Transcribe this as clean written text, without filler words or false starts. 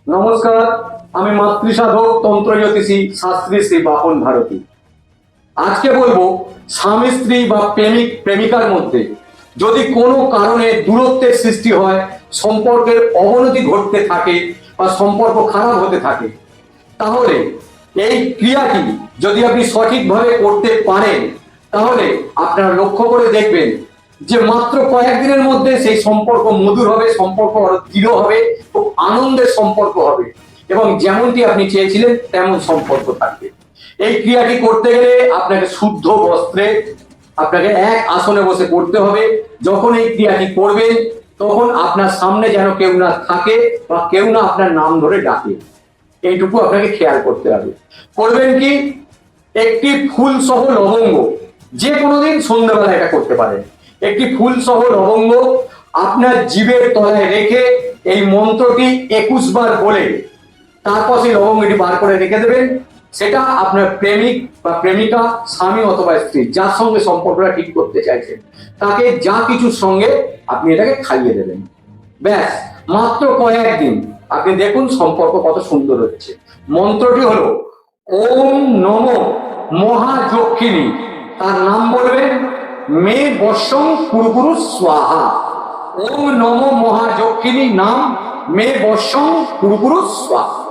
নমস্কার, আমি মাতৃসাধক তন্ত্র জ্যোতিষী শাস্ত্রী শ্রী বাপন ভারতী। আজকে বলবো স্বামী স্ত্রী বা প্রেমিক প্রেমিকার মধ্যে যদি কোনো কারণে দূরত্বের সৃষ্টি হয়, সম্পর্কের অবনতি ঘটতে থাকে বা সম্পর্ক খারাপ হতে থাকে, তাহলে এই ক্রিয়াটি যদি আপনি সঠিকভাবে করতে পারেন, তাহলে আপনারা লক্ষ্য করে দেখবেন যে মাত্র কয়েকদিনের মধ্যে সেই সম্পর্ক মধুর হবে, সম্পর্ক দৃঢ় হবে, খুব আনন্দের সম্পর্ক হবে এবং যেমনটি আপনি চেয়েছিলেন তেমন সম্পর্ক থাকবে। এই ক্রিয়াটি করতে গেলে আপনাকে শুদ্ধ বস্ত্রে আপনাকে এক আসনে বসে করতে হবে। যখন এই ক্রিয়াটি করবেন তখন আপনার সামনে যেন কেউ না থাকে বা কেউ না আপনার নাম ধরে ডাকে, এইটুকু আপনাকে খেয়াল করতে হবে। করবেন কি, একটি ফুল সহ লবঙ্গ, যে কোনো দিন সন্ধ্যাবেলা এটা করতে পারেন। একটি ফুল সহ লবঙ্গ আপনার জিভের তলায় রেখে এই মন্ত্রটি 21 বার বলে তারপর সেই লবঙ্গটি বার করে রেখে দেবেন। সেটা আপনার প্রেমিক বা প্রেমিকা, স্বামী অথবা স্ত্রী, যার সঙ্গে সম্পর্কটা ঠিক করতে চাইছেন, তাকে যা কিছুর সঙ্গে আপনি এটাকে খাইয়ে দেবেন। ব্যাস, মাত্র কয়েকদিন আপনি দেখুন সম্পর্ক কত সুন্দর হচ্ছে। মন্ত্রটি হলো ওম নমো মহাযক্ষিণী। তার নাম বলবেন মে বর্ষং কুরুকুরু স্বাহা। ওম নমো মহাযক্ষিণী নাম মে বর্ষং কুরুকুরু স্বাহা।